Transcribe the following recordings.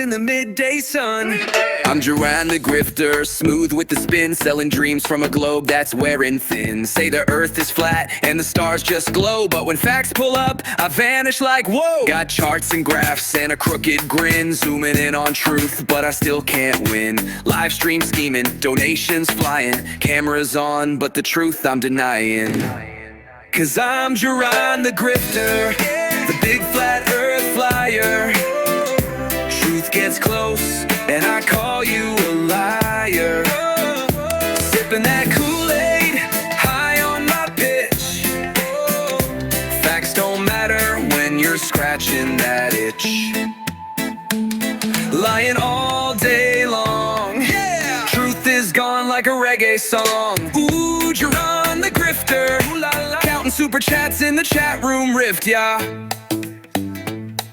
in the midday sun. I'm Duran the grifter, smooth with the spin, selling dreams from a globe that's wearing thin. Say the earth is flat and the stars just glow, but when facts pull up, I vanish like whoa. Got charts and graphs and a crooked grin, zooming in on truth, but I still can't win. Live stream scheming, donations flying, cameras on, but the truth I'm denying. Cause I'm Duran the grifter, the big flat earth flyer. Truth gets close and I call you a liar. Sipping that Kool-Aid, high on my pitch. Facts don't matter when you're scratching that itch. Lying all day long, yeah. Truth is gone like a reggae song. Ooh, Duran the grifter, counting super chats in the chat room rift, yeah.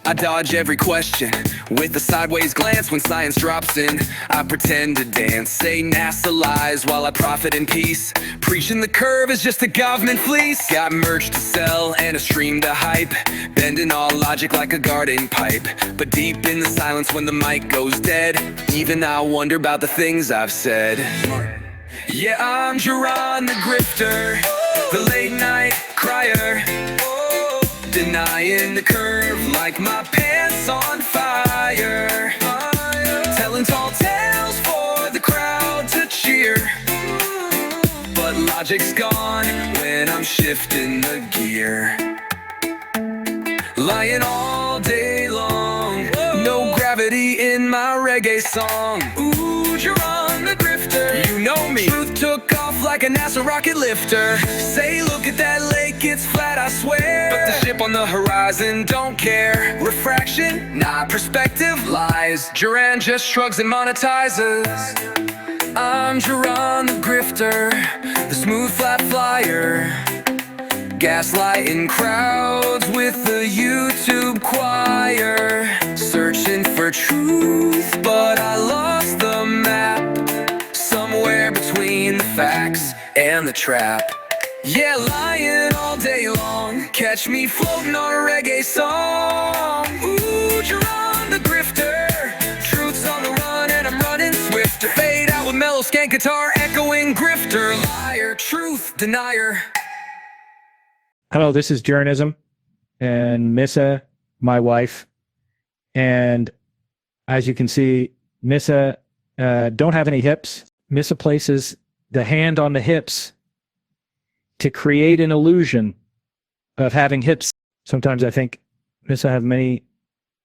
I dodge every question with a sideways glance when science drops in. I pretend to dance, say NASA lies while I profit in peace. Preaching the curve is just a government fleece. Got merch to sell and a stream to hype, bending all logic like a garden pipe. But deep in the silence when the mic goes dead, even I wonder about the things I've said. Yeah, I'm Duran the grifter, the late night crier, denying the curve like my pants on fire. Telling tall tales for the crowd to cheer, but logic's gone when I'm shifting the gear. Lying all day long, no gravity in my reggae song. Ooh, Duran the grifter, you know me. Truth took off like a NASA rocket lifter. Say, look at that lake, it's flat, I swear. But the ship on the horizon don't care. Refraction, nah, perspective lies. Duran just shrugs and monetizes. I'm Duran the grifter, the smooth flat flyer, gaslighting crowds with the YouTube choir. Searching for truth, but I lost the map, somewhere between the facts and the trap. Yeah, lying all day long, catch me floating on a reggae song. Ooh, Duran the grifter, truth's on the run and I'm running swifter. Fade out with mellow skank guitar, echoing grifter, liar, truth denier. Hello, this is Journalism and Missa, my wife. And as you can see, Missa don't have any hips. Missa places the hand on the hips to create an illusion of having hips. Sometimes I think Missa have many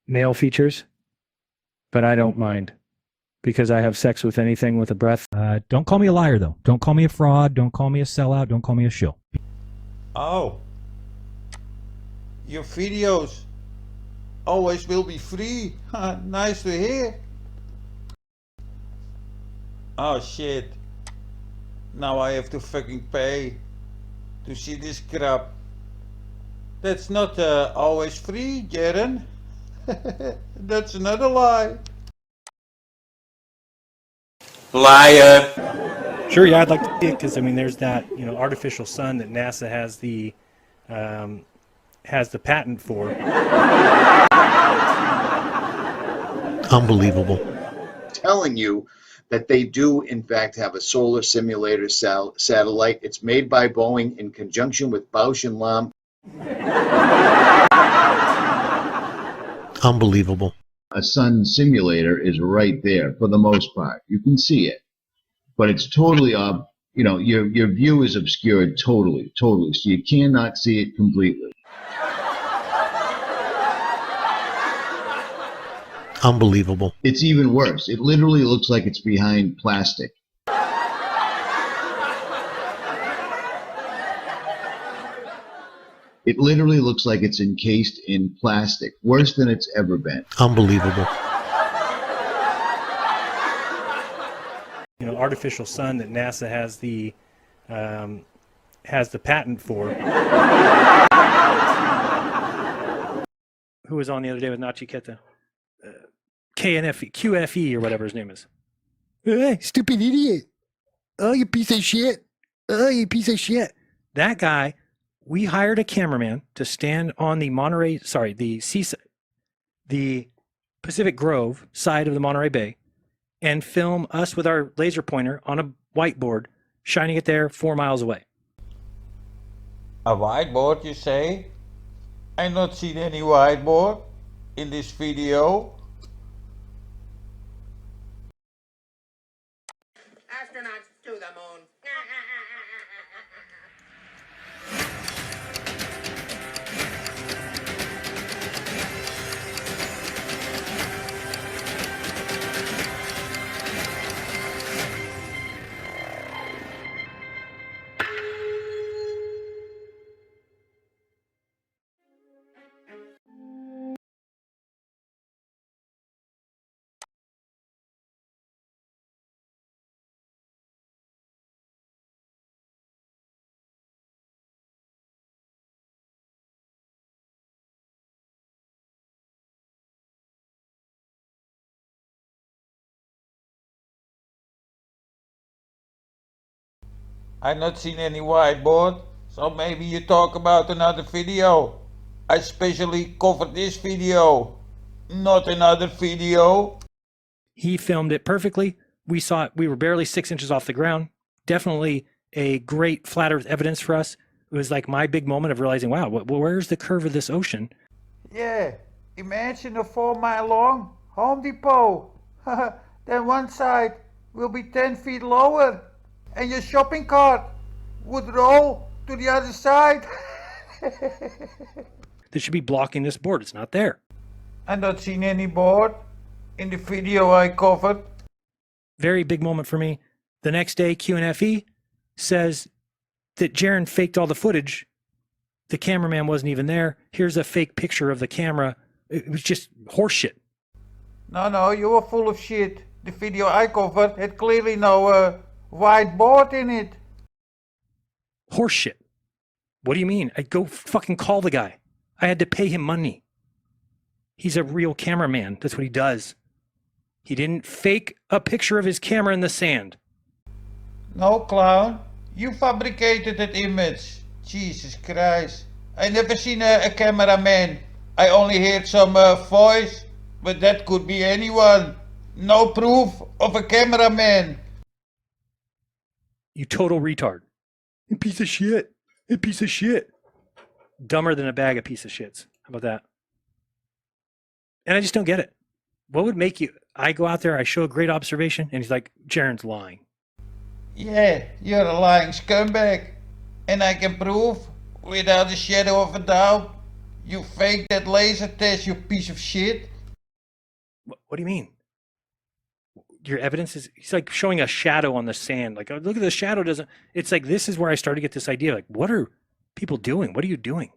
male features, but I don't mind because I have sex with anything with a breath. Don't call me a liar, though. Don't call me a fraud. Don't call me a sellout. Don't call me a shill. Oh, your videos always will be free. Nice to hear. Oh shit. Now I have to fucking pay to see this crap. That's not always free, Jaren. That's another lie. Liar. Sure, yeah, I'd like to see it because I mean, there's that artificial sun that NASA has the patent for. Unbelievable. Telling you that they do in fact have a solar simulator satellite. It's made by Boeing in conjunction with Bausch and Lomb. Unbelievable. A sun simulator is right there for the most part. You can see it, but it's totally your view is obscured totally, so you cannot see it completely. Unbelievable. It's even worse. It literally looks like it's behind plastic. It literally looks like it's encased in plastic, worse than it's ever been. Unbelievable. Artificial sun that NASA has the patent for. Who was on the other day with Nachi Keta? QFE or whatever his name is. Hey, stupid idiot. Oh, you piece of shit. Oh, you piece of shit. That guy, we hired a cameraman to stand on the Pacific Grove side of the Monterey Bay and film us with our laser pointer on a whiteboard, shining it there 4 miles away. A whiteboard, you say? I not seen any whiteboard in this video. Astronauts to the moon. I not seen any whiteboard, so maybe you talk about another video. I specially covered this video, not another video. He filmed it perfectly. We saw it. We were barely 6 inches off the ground. Definitely a great flat earth evidence for us. It was like my big moment of realizing, wow, where's the curve of this ocean? Yeah, imagine a 4-mile long Home Depot. Then one side will be 10 feet lower and your shopping cart would roll to the other side. That should be blocking this board. It's not there. I not seen any board in the video I covered. Very big moment for me. The next day, QNFE says that Jaron faked all the footage. The cameraman wasn't even there. Here's a fake picture of the camera. It was just horseshit. No, you were full of shit. The video I covered had clearly no white board in it. Horseshit. What do you mean? I'd go fucking call the guy. I had to pay him money. He's a real cameraman. That's what he does. He didn't fake a picture of his camera in the sand. No, clown. You fabricated that image. Jesus Christ. I never seen a cameraman. I only heard some voice, but that could be anyone. No proof of a cameraman. You total retard. A piece of shit. A piece of shit. Dumber than a bag of piece of shits. How about that? And I just don't get it. What would make you... I go out there, I show a great observation, and he's like, Jaron's lying. Yeah, you're a lying scumbag. And I can prove, without a shadow of a doubt, you faked that laser test, you piece of shit. What do you mean? Your evidence is... He's like showing a shadow on the sand. Like, oh, look at the shadow doesn't... It's like, this is where I started to get this idea. Like, what are people doing? What are you doing?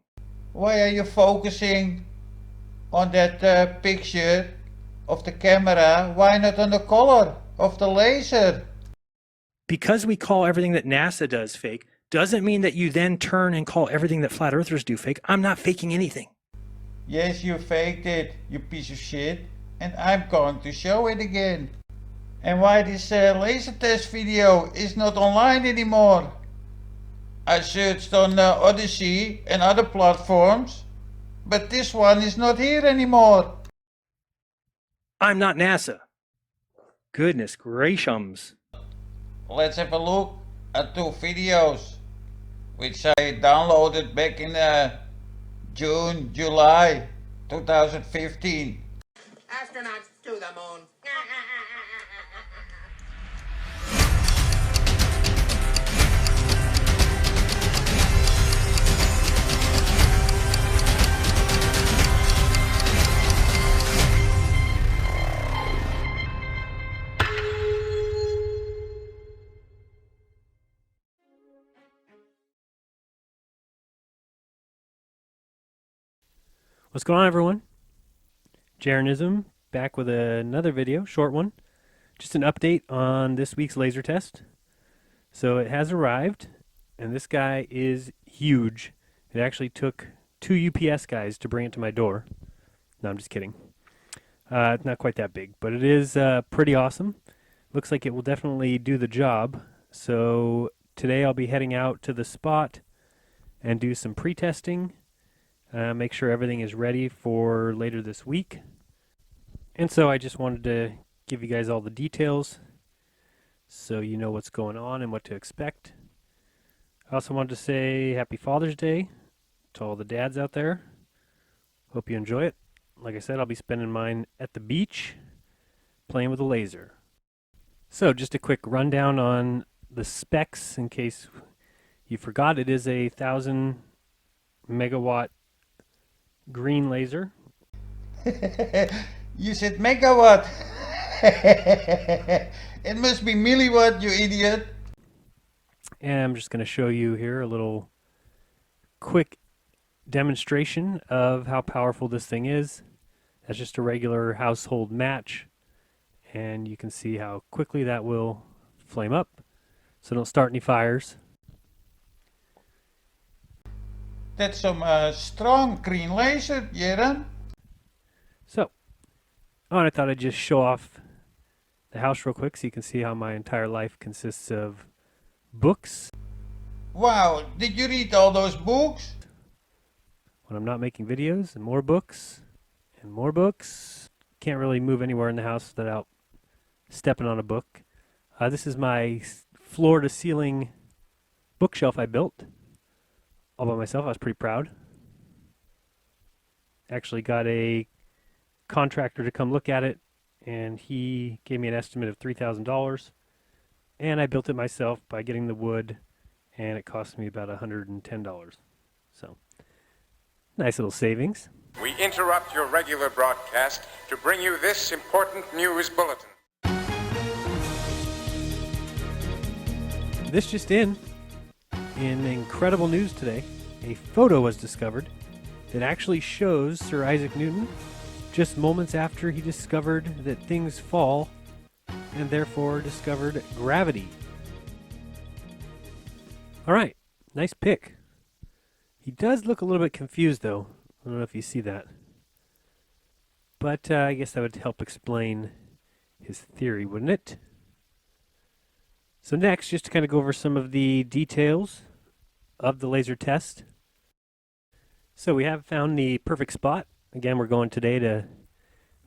Why are you focusing on that picture of the camera? Why not on the color of the laser? Because we call everything that NASA does fake, doesn't mean that you then turn and call everything that flat earthers do fake. I'm not faking anything. Yes, you faked it, you piece of shit. And I'm going to show it again. And why this laser test video is not online anymore? I searched on Odyssey and other platforms, but this one is not here anymore. I'm not NASA. Goodness gracious. Let's have a look at 2 videos, which I downloaded back in July 2015. Astronauts to the moon. What's going on, everyone? Jaronism back with another video, short one. Just an update on this week's laser test. So it has arrived, and this guy is huge. It actually took 2 UPS guys to bring it to my door. No, I'm just kidding. It's not quite that big, but it is pretty awesome. Looks like it will definitely do the job. So today I'll be heading out to the spot and do some pre-testing. Make sure everything is ready for later this week. And so I just wanted to give you guys all the details so you know what's going on and what to expect. I also wanted to say Happy Father's Day to all the dads out there. Hope you enjoy it. Like I said, I'll be spending mine at the beach playing with a laser. So just a quick rundown on the specs in case you forgot. It is a 1,000 megawatt green laser. You said megawatt. It must be milliwatt, you idiot. And I'm just going to show you here a little quick demonstration of how powerful this thing is. That's just a regular household match, and you can see how quickly that will flame up, so don't start any fires. That's some strong green laser, Jaren. So, and I thought I'd just show off the house real quick so you can see how my entire life consists of books. Wow, did you read all those books? When I'm not making videos, and more books, and more books. Can't really move anywhere in the house without stepping on a book. This is my floor-to-ceiling bookshelf I built all by myself. I was pretty proud. Actually got a contractor to come look at it, and he gave me an estimate of $3,000. And I built it myself by getting the wood, and it cost me about $110. So, nice little savings. We interrupt your regular broadcast to bring you this important news bulletin. This just in incredible news today, a photo was discovered that actually shows Sir Isaac Newton just moments after he discovered that things fall and therefore discovered gravity. All right, nice pick. He does look a little bit confused though. I don't know if you see that. But I guess that would help explain his theory, wouldn't it? So next, just to kind of go over some of the details of the laser test. So we have found the perfect spot. Again, we're going today to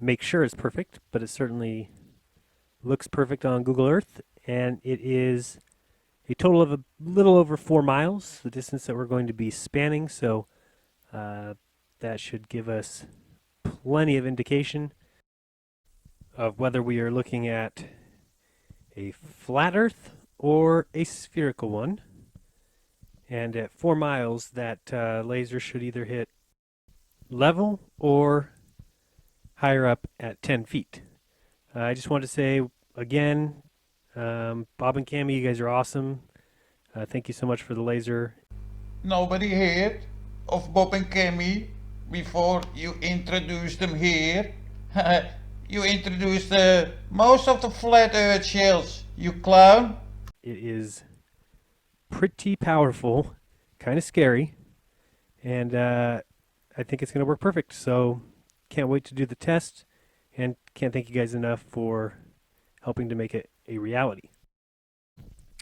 make sure it's perfect, but it certainly looks perfect on Google Earth. And it is a total of a little over 4 miles, the distance that we're going to be spanning. So that should give us plenty of indication of whether we are looking at a flat Earth or a spherical one. And at 4 miles, that laser should either hit level or higher up at 10 feet. I just want to say again, Bob and Cammy, you guys are awesome. Thank you so much for the laser. Nobody heard of Bob and Cammy before you introduced them here. You introduced most of the flat earth shells, you clown. It is pretty powerful, kind of scary, and I think it's going to work perfect. So can't wait to do the test, and can't thank you guys enough for helping to make it a reality.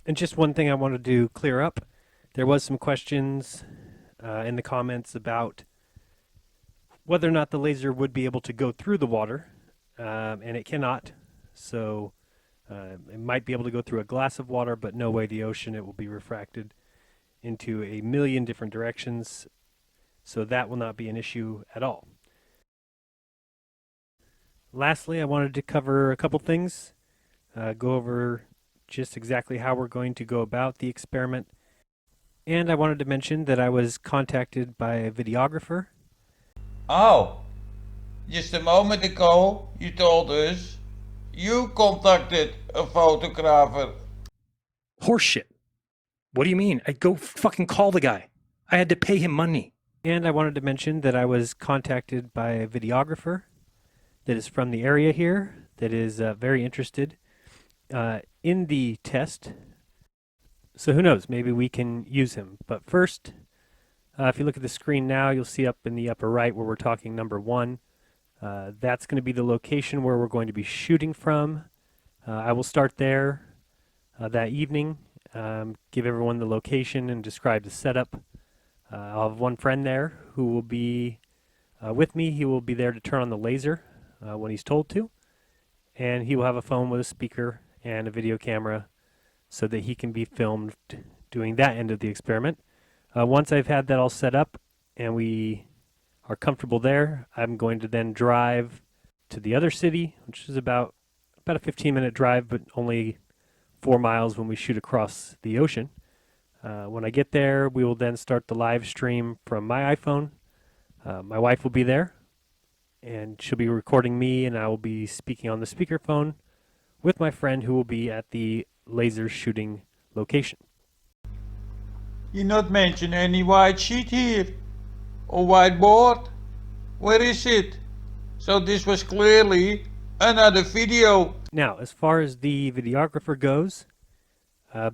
And just one thing I wanted to clear up. There was some questions in the comments about whether or not the laser would be able to go through the water, and it cannot. So it might be able to go through a glass of water, but no way the ocean. It will be refracted into a million different directions, so that will not be an issue at all. Lastly, I wanted to cover a couple things, go over just exactly how we're going to go about the experiment, and I wanted to mention that I was contacted by a videographer. Oh, just a moment ago you told us you contacted a photographer. Horseshit. What do you mean? I'd go fucking call the guy. I had to pay him money. And I wanted to mention that I was contacted by a videographer that is from the area here, that is very interested in the test. So who knows, maybe we can use him. But first, if you look at the screen now, you'll see up in the upper right where we're talking number 1. That's going to be the location where we're going to be shooting from. I will start there that evening, give everyone the location and describe the setup. I'll have one friend there who will be with me. He will be there to turn on the laser when he's told to. And he will have a phone with a speaker and a video camera so that he can be filmed doing that end of the experiment. Once I've had that all set up and we are comfortable there, I'm going to then drive to the other city, which is about a 15-minute drive, but only 4 miles when we shoot across the ocean. When I get there, we will then start the live stream from my iPhone. My wife will be there, and she'll be recording me, and I will be speaking on the speakerphone with my friend who will be at the laser shooting location. You not mention any white sheet here? Or whiteboard? Where is it? So this was clearly another video. Now, as far as the videographer goes,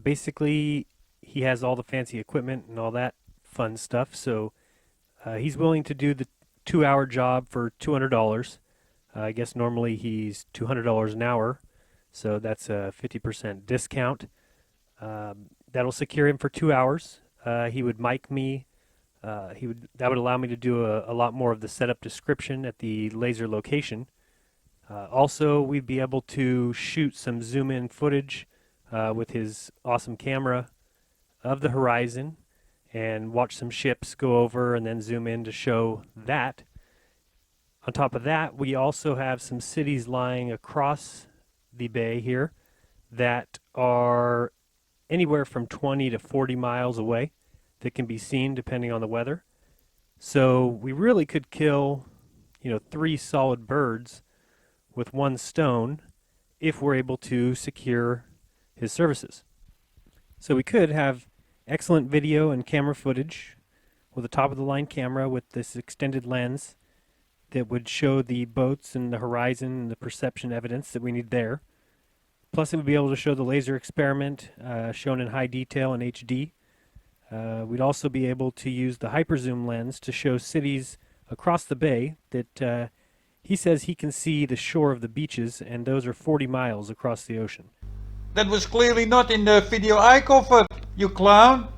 basically he has all the fancy equipment and all that fun stuff, so he's willing to do the 2-hour job for $200. I guess normally he's $200 an hour, so that's a 50% discount. That'll secure him for 2 hours. He would mic me. That would allow me to do a lot more of the setup description at the laser location. Also, we'd be able to shoot some zoom-in footage with his awesome camera of the horizon and watch some ships go over and then zoom in to show that. On top of that, we also have some cities lying across the bay here that are anywhere from 20 to 40 miles away that can be seen depending on the weather. So we really could kill, 3 solid birds with 1 stone if we're able to secure his services. So we could have excellent video and camera footage with a top-of-the-line camera with this extended lens that would show the boats and the horizon and the perception evidence that we need there. Plus, it would be able to show the laser experiment shown in high detail in HD. We'd also be able to use the hyperzoom lens to show cities across the bay that he says he can see the shore of the beaches, and those are 40 miles across the ocean. That was clearly not in the video I covered, you clown.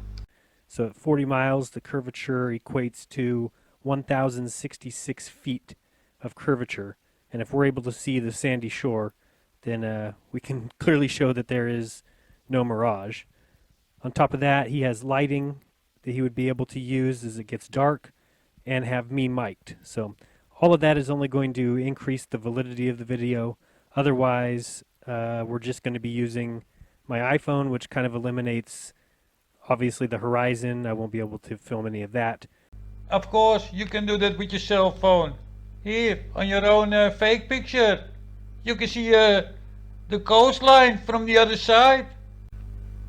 So at 40 miles, the curvature equates to 1,066 feet of curvature. And if we're able to see the sandy shore, then we can clearly show that there is no mirage. On top of that, he has lighting that he would be able to use as it gets dark and have me mic'd. So all of that is only going to increase the validity of the video. Otherwise, we're just going to be using my iPhone, which kind of eliminates, obviously, the horizon. I won't be able to film any of that. Of course, you can do that with your cell phone. Here, on your own fake picture. You can see the coastline from the other side.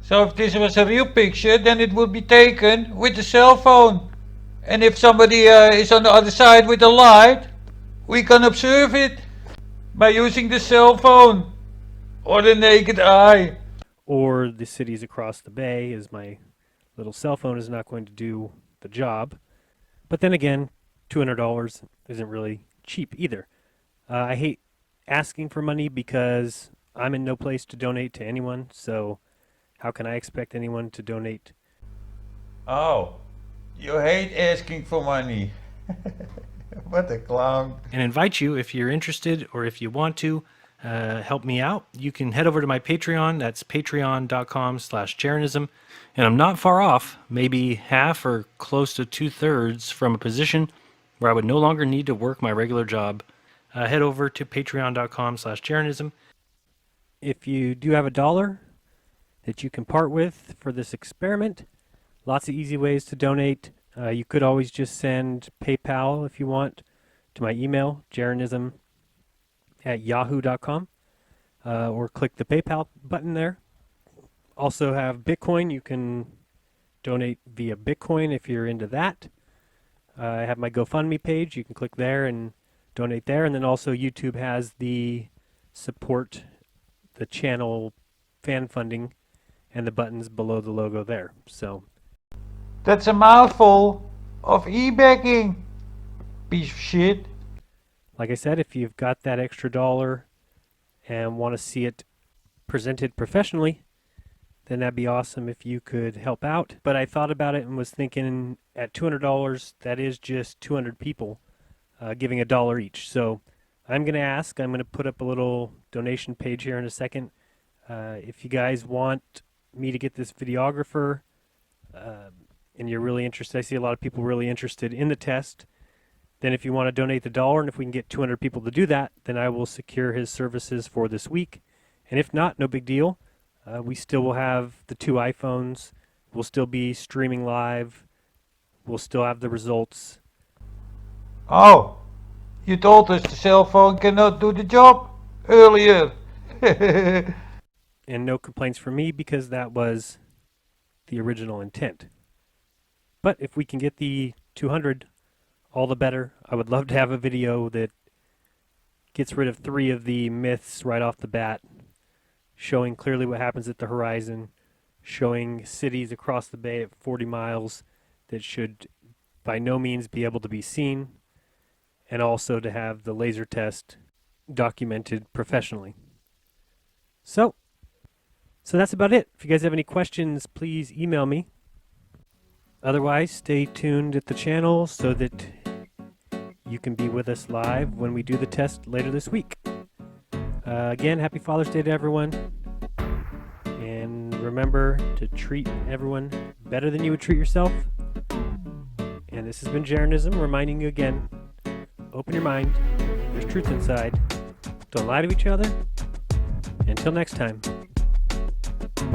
So if this was a real picture, then it would be taken with the cell phone. And if somebody is on the other side with a light, we can observe it by using the cell phone or the naked eye. Or the cities across the bay, as my little cell phone is not going to do the job. But then again, $200 isn't really cheap either. I hate asking for money because I'm in no place to donate to anyone, so how can I expect anyone to donate? Oh, you hate asking for money. What a clown. And invite you, if you're interested or if you want to help me out, you can head over to my Patreon. That's patreon.com/Jeranism. And I'm not far off, maybe half or close to 2/3 from a position where I would no longer need to work my regular job. Head over to patreon.com/Jeranism. If you do have $1 that you can part with for this experiment, lots of easy ways to donate. You could always just send PayPal if you want to my email, jeranism@yahoo.com, or click the PayPal button there. Also have Bitcoin. You can donate via Bitcoin if you're into that. I have my GoFundMe page. You can click there and donate there. And then also YouTube has the support the channel fan funding and the buttons below the logo there. So that's a mouthful of e-backing, piece of shit. Like I said, if you've got that extra $1 and want to see it presented professionally, then that'd be awesome if you could help out. But I thought about it and was thinking at $200, that is just 200 people giving $1 each. So I'm going to put up a little donation page here in a second. If you guys want me to get this videographer, and you're really interested, I see a lot of people really interested in the test, then if you want to donate the $1, and if we can get 200 people to do that, then I will secure his services for this week. And if not, no big deal. We still will have the 2 iPhones. We'll still be streaming live. We'll still have the results. Oh, you told us the cell phone cannot do the job earlier. And no complaints from me because that was the original intent. But if we can get the 200, all the better. I would love to have a video that gets rid of 3 of the myths right off the bat, showing clearly what happens at the horizon, showing cities across the bay at 40 miles that should by no means be able to be seen, and also to have the laser test documented professionally. So that's about it. If you guys have any questions, please email me. Otherwise, stay tuned at the channel so that you can be with us live when we do the test later this week. Again, happy Father's Day to everyone. And remember to treat everyone better than you would treat yourself. And this has been Jaronism, reminding you again, open your mind, there's truth inside. Don't lie to each other. Until next time.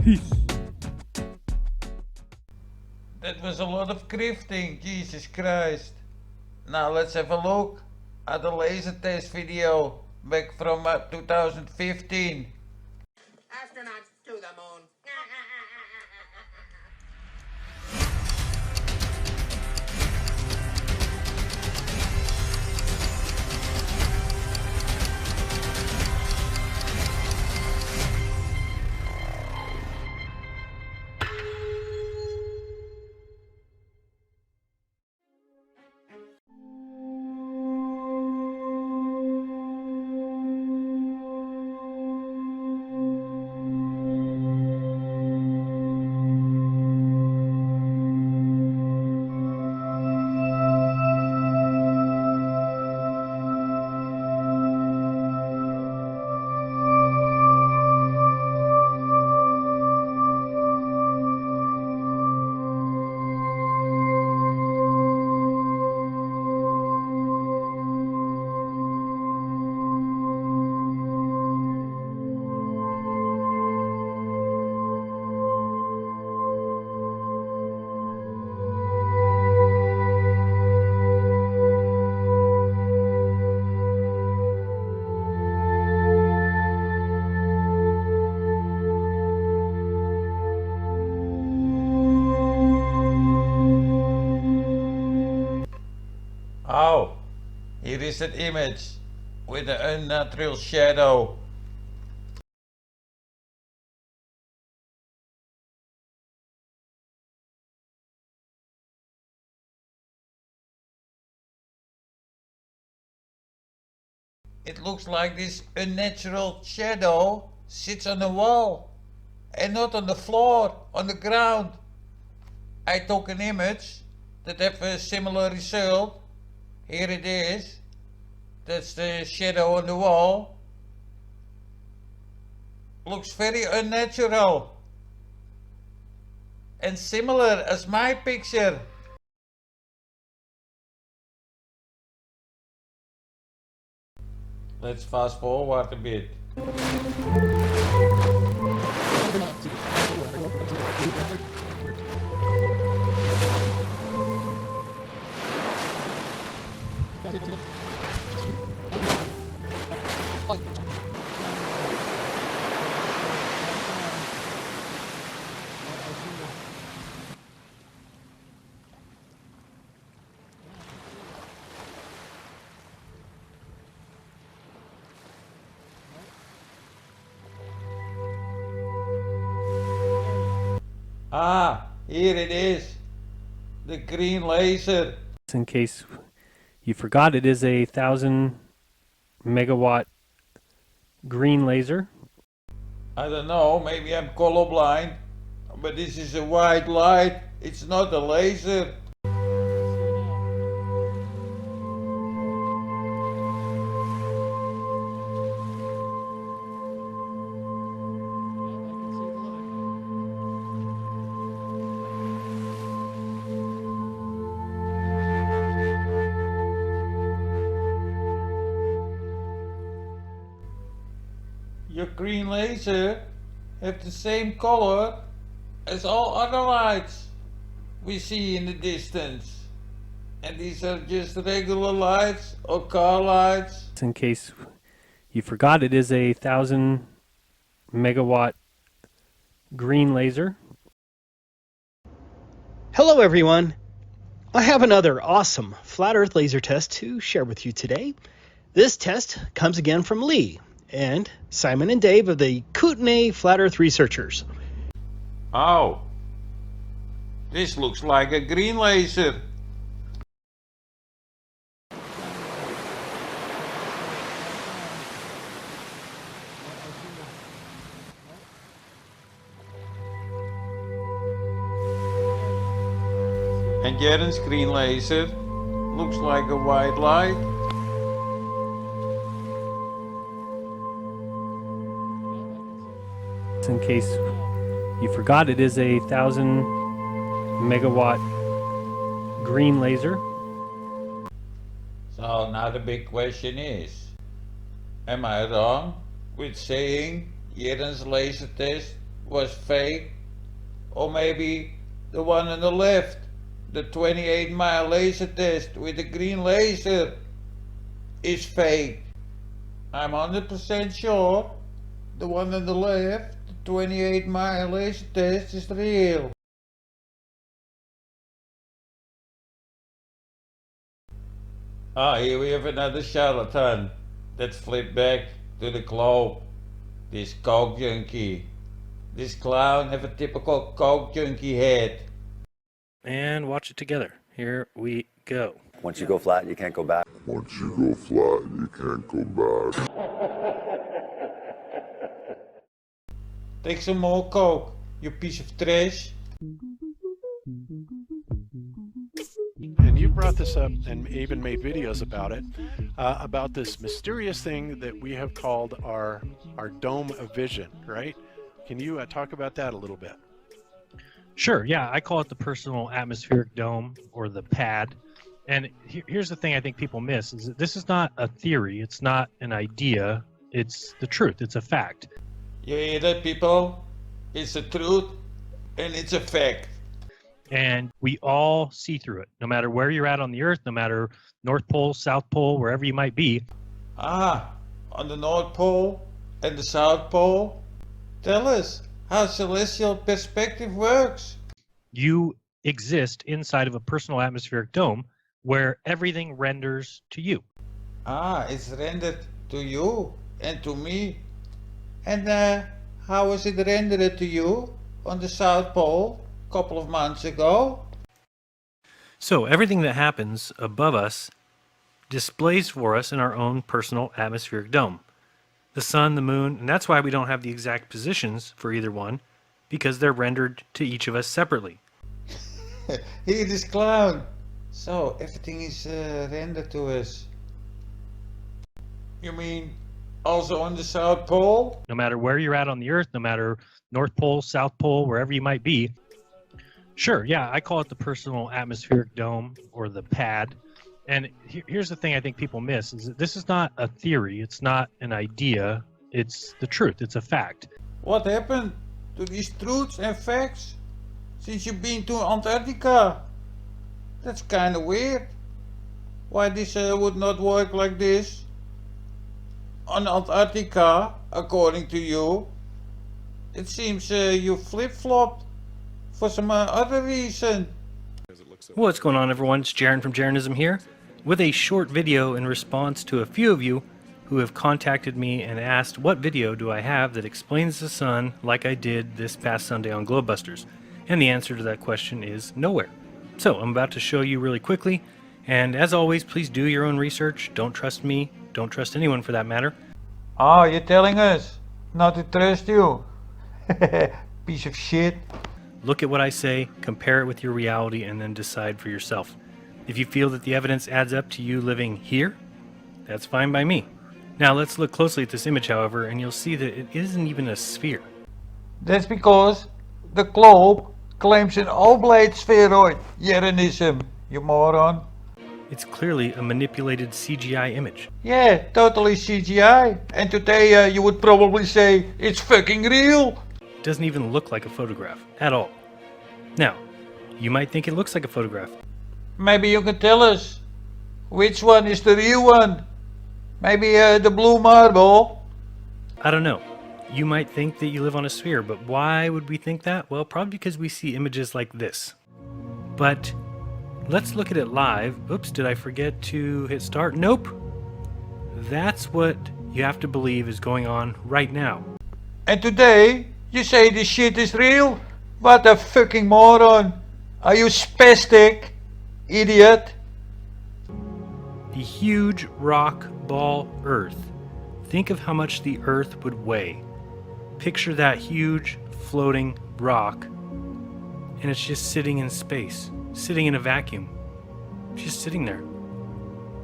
Peace. That was a lot of grifting, Jesus Christ. Now let's have a look at the laser test video back from 2015. Astronauts to the moon. Oh, here is an image with an unnatural shadow. It looks like this unnatural shadow sits on the wall and not on the floor, on the ground. I took an image that have a similar result. Here it is. That's the shadow on the wall. Looks very unnatural and similar as my picture. Let's fast forward a bit. Ah, here it is. The green laser. In case you forgot, it is a 1,000 megawatt green laser. I don't know, maybe I'm colorblind, but this is a white light. It's not a laser. Your green laser have the same color as all other lights we see in the distance. And these are just regular lights or car lights. In case you forgot, it is a 1,000 megawatt green laser. Hello everyone! I have another awesome flat earth laser test to share with you today. This test comes again from Lee and Simon and Dave of the Kootenai Flat Earth Researchers. Oh, this looks like a green laser. And Jaren's green laser looks like a white light. In case you forgot, it is a 1,000 megawatt green laser. So now the big question is, am I wrong with saying Jaren's laser test was fake? Or maybe the one on the left, the 28-mile laser test with the green laser, is fake? I'm 100% sure the one on the left, the 28-mile laser test, is real. Ah, here we have another charlatan that flipped back to the globe. This coke junkie. This clown have a typical coke junkie head. And watch it together. Here we go. Once you go flat, you can't go back. Once you go flat, you can't go back. Take some more coke, you piece of trash. And you brought this up and even made videos about it, about this mysterious thing that we have called our dome of vision, right? Can you talk about that a little bit? Sure, yeah, I call it the personal atmospheric dome, or the PAD. And here's the thing I think people miss, is that this is not a theory, it's not an idea, it's the truth, it's a fact. You hear that, people? It's the truth and it's a fact. And we all see through it, no matter where you're at on the Earth, no matter North Pole, South Pole, wherever you might be. Ah, on the North Pole and the South Pole? Tell us how celestial perspective works. You exist inside of a personal atmospheric dome where everything renders to you. Ah, it's rendered to you and to me. And how was it rendered to you on the South Pole a couple of months ago? So everything that happens above us displays for us in our own personal atmospheric dome. The sun, the moon, and that's why we don't have the exact positions for either one, because they're rendered to each of us separately. Here, this clown. So everything is rendered to us. You mean also on the South Pole? No matter where you're at on the Earth, no matter North Pole, South Pole, wherever you might be. Sure, yeah, I call it the personal atmospheric dome, or the PAD. And here's the thing I think people miss, is that this is not a theory, it's not an idea, it's the truth, it's a fact. What happened to these truths and facts since you've been to Antarctica? That's kind of weird. Why this would not work like this on Antarctica, according to you? It seems you flip-flopped for some other reason. What's going on, everyone? It's Jaren from Jarenism here, with a short video in response to a few of you who have contacted me and asked what video do I have that explains the sun like I did this past Sunday on Globebusters. And the answer to that question is nowhere. So I'm about to show you really quickly, and as always, please do your own research. Don't trust me, don't trust anyone for that matter. Oh, you're telling us not to trust you? Piece of shit. Look at what I say, compare it with your reality, and then decide for yourself. If you feel that the evidence adds up to you living here, that's fine by me. Now let's look closely at this image, however, and you'll see that it isn't even a sphere. That's because the globe claims an oblate spheroid, Jarenism, you moron. It's clearly a manipulated CGI image. Yeah, totally CGI. And today you would probably say it's fucking real. It doesn't even look like a photograph at all. Now, you might think it looks like a photograph. Maybe you can tell us which one is the real one. Maybe the blue marble. I don't know. You might think that you live on a sphere, but why would we think that? Well, probably because we see images like this. But let's look at it live. Oops, did I forget to hit start? Nope. That's what you have to believe is going on right now. And today you say this shit is real? What a fucking moron. Are you spastic, idiot? The huge rock ball Earth. Think of how much the Earth would weigh. Picture that huge floating rock, and it's just sitting in space, sitting in a vacuum. Just sitting there.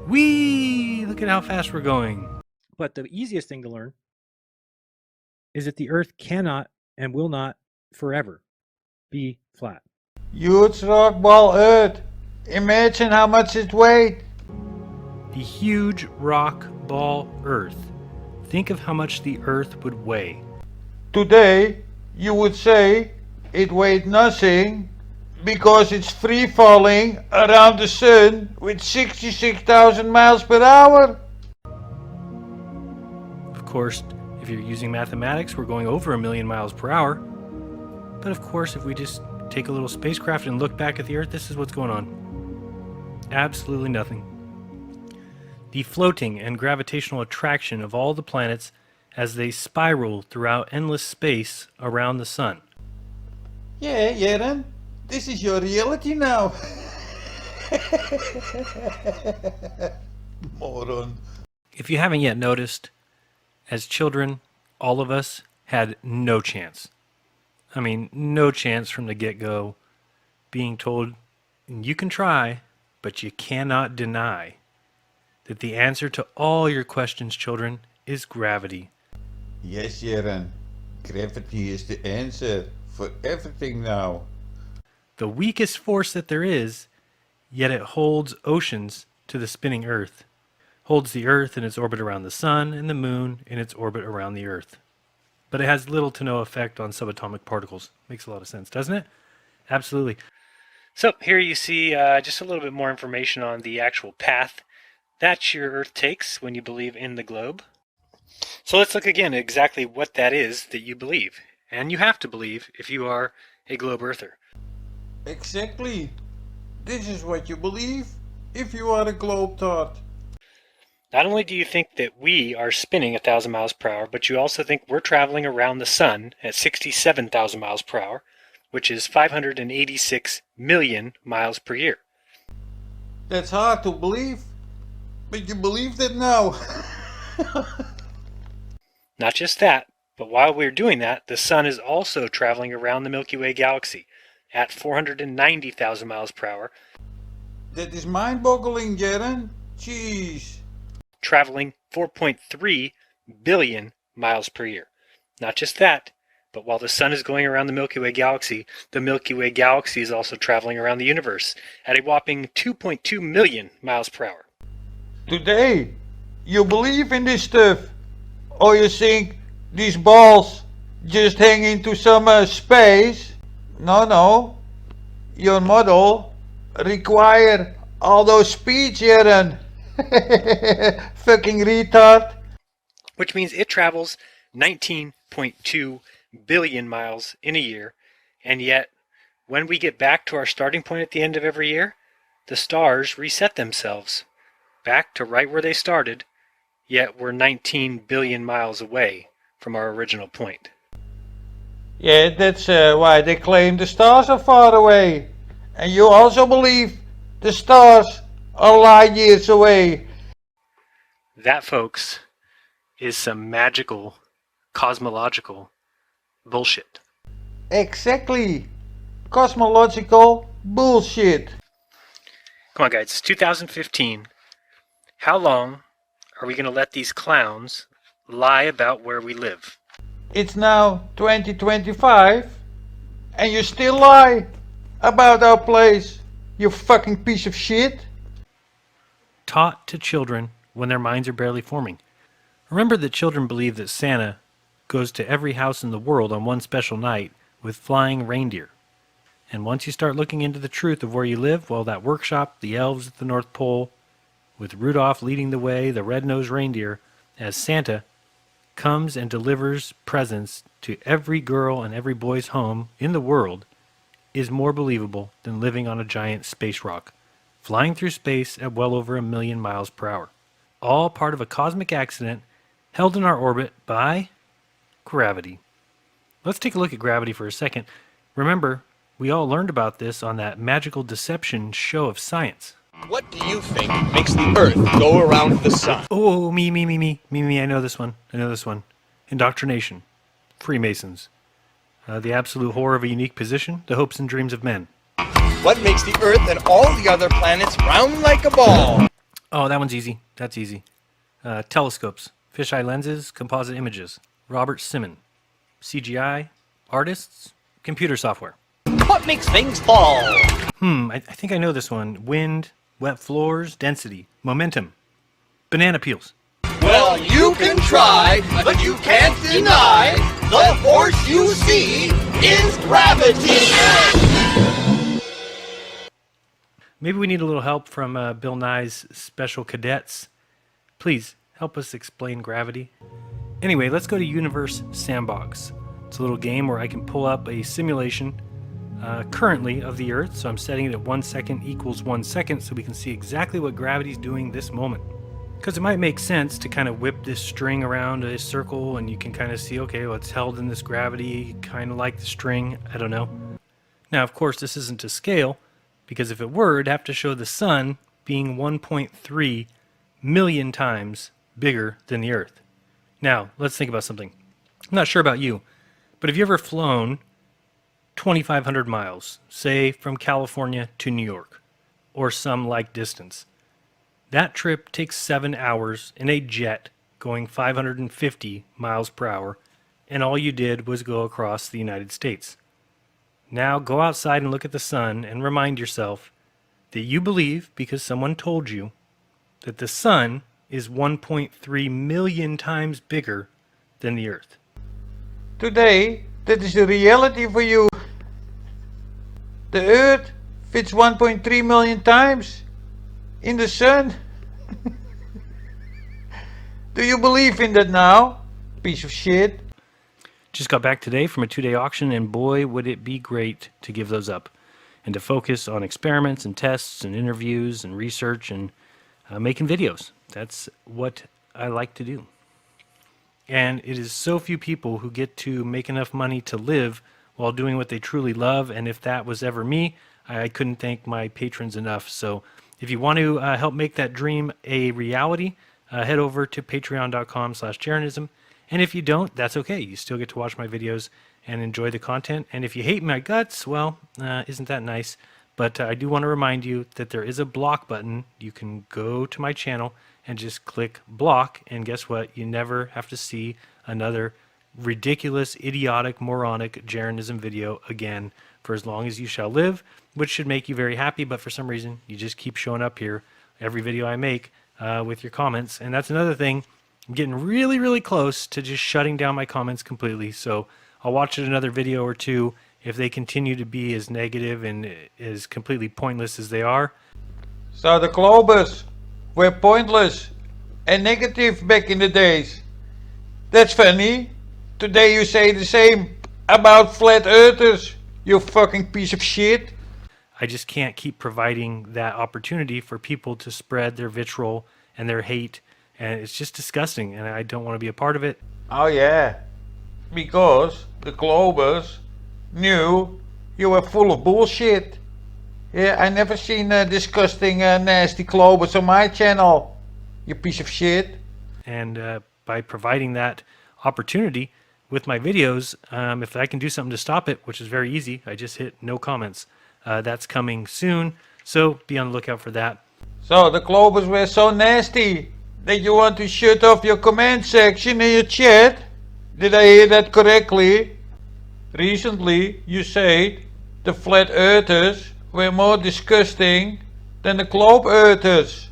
Whee! Look at how fast we're going. But the easiest thing to learn is that the Earth cannot and will not forever be flat. Huge rock ball Earth. Imagine how much it weighed. The huge rock ball Earth. Think of how much the Earth would weigh. Today you would say it weighed nothing because it's free falling around the sun with 66,000 miles per hour. Of course, if you're using mathematics, we're going over 1,000,000 miles per hour. But of course, if we just take a little spacecraft and look back at the Earth, this is what's going on. Absolutely nothing. The floating and gravitational attraction of all the planets as they spiral throughout endless space around the sun. Yeah, Jaren, this is your reality now. Moron. If you haven't yet noticed, as children, all of us had no chance. I mean, no chance from the get-go, being told, you can try, but you cannot deny, that the answer to all your questions, children, is gravity. Yes, Jaren, gravity is the answer for everything now. The weakest force that there is, yet it holds oceans to the spinning Earth, holds the Earth in its orbit around the sun and the moon in its orbit around the Earth. But it has little to no effect on subatomic particles. Makes a lot of sense, doesn't it? Absolutely. So here you see just a little bit more information on the actual path that your Earth takes when you believe in the globe. So let's look again at exactly what that is that you believe. And you have to believe if you are a globe earther. Exactly. This is what you believe if you are a globetrot. Not only do you think that we are spinning 1,000 miles per hour, but you also think we're traveling around the sun at 67,000 miles per hour, which is 586 million miles per year. That's hard to believe, but you believe that now. Not just that, but while we're doing that, the sun is also traveling around the Milky Way galaxy at 490,000 miles per hour. That is mind-boggling, Jaren. Jeez. Traveling 4.3 billion miles per year. Not just that, but while the sun is going around the Milky Way galaxy is also traveling around the universe at a whopping 2.2 million miles per hour. Today, you believe in this stuff? Or you think these balls just hang into some space? No. Your model require all those speeds, Jaren. Fucking retard. Which means it travels 19.2 billion miles in a year, and yet when we get back to our starting point at the end of every year, the stars reset themselves back to right where they started, yet we're 19 billion miles away from our original point. Yeah, that's why they claim the stars are far away. And you also believe the stars are light years away. That, folks, is some magical, cosmological bullshit. Exactly. Cosmological bullshit. Come on, guys, it's 2015. How long are we going to let these clowns lie about where we live? It's now 2025, and you still lie about our place, you fucking piece of shit. taught to children when their minds are barely forming. Remember that children believe that Santa goes to every house in the world on one special night with flying reindeer. And once you start looking into the truth of where you live, well, that workshop, the elves at the North Pole, with Rudolph leading the way, the red-nosed reindeer, as Santa comes and delivers presents to every girl and every boy's home in the world, is more believable than living on a giant space rock, flying through space at well over 1,000,000 miles per hour. All part of a cosmic accident held in our orbit by gravity. Let's take a look at gravity for a second. Remember, we all learned about this on that magical deception show of science. What do you think makes the Earth go around the sun? Oh, me, I know this one. Indoctrination. Freemasons. The absolute horror of a unique position, the hopes and dreams of men. What makes the Earth and all the other planets round like a ball? Oh, that one's easy. That's easy. Telescopes, fisheye lenses, composite images. Robert Simon. CGI, artists, computer software. What makes things fall? I think I know this one. Wind, wet floors, density, momentum. Banana peels. Well, you can try, but you can't deny the force you see is gravity. Maybe we need a little help from Bill Nye's special cadets. Please, help us explain gravity. Anyway, let's go to Universe Sandbox. It's a little game where I can pull up a simulation currently of the Earth, so I'm setting it at 1 second equals 1 second so we can see exactly what gravity's doing this moment. Because it might make sense to kind of whip this string around a circle and you can kind of see, okay, well, it's held in this gravity, kind of like the string, I don't know. Now, of course, this isn't to scale, because if it were, it'd have to show the sun being 1.3 million times bigger than the Earth. Now, let's think about something. I'm not sure about you, but have you ever flown 2,500 miles, say from California to New York, or some like distance? That trip takes 7 hours in a jet going 550 miles per hour, and all you did was go across the United States. Now go outside and look at the sun and remind yourself that you believe, because someone told you, that the sun is 1.3 million times bigger than the Earth. Today, that is the reality for you. The Earth fits 1.3 million times in the sun. Do you believe in that now? Piece of shit. Just got back today from a 2-day auction, and boy, would it be great to give those up and to focus on experiments and tests and interviews and research and making videos. That's what I like to do. And it is so few people who get to make enough money to live while doing what they truly love. And if that was ever me, I couldn't thank my patrons enough. So if you want to help make that dream a reality, head over to patreon.com/Jaronism. And if you don't, that's okay. You still get to watch my videos and enjoy the content. And if you hate my guts, well, isn't that nice? But I do want to remind you that there is a block button. You can go to my channel and just click block. And guess what? You never have to see another ridiculous, idiotic, moronic Jaronism video again for as long as you shall live, which should make you very happy. But for some reason, you just keep showing up here every video I make with your comments. And that's another thing. I'm getting really, really close to just shutting down my comments completely. So I'll watch another video or two. If they continue to be as negative and as completely pointless as they are. So the globers were pointless and negative back in the days. That's funny. Today you say the same about flat earthers, you fucking piece of shit. I just can't keep providing that opportunity for people to spread their vitriol and their hate. And it's just disgusting, and I don't want to be a part of it. Oh yeah, because the globers knew you were full of bullshit. Yeah, I never seen disgusting, nasty globers on my channel, you piece of shit. And by providing that opportunity with my videos, if I can do something to stop it, which is very easy, I just hit no comments. That's coming soon, so be on the lookout for that. So the globers were so nasty that you want to shut off your comment section in your chat? Did I hear that correctly? Recently you said the flat earthers were more disgusting than the globe earthers.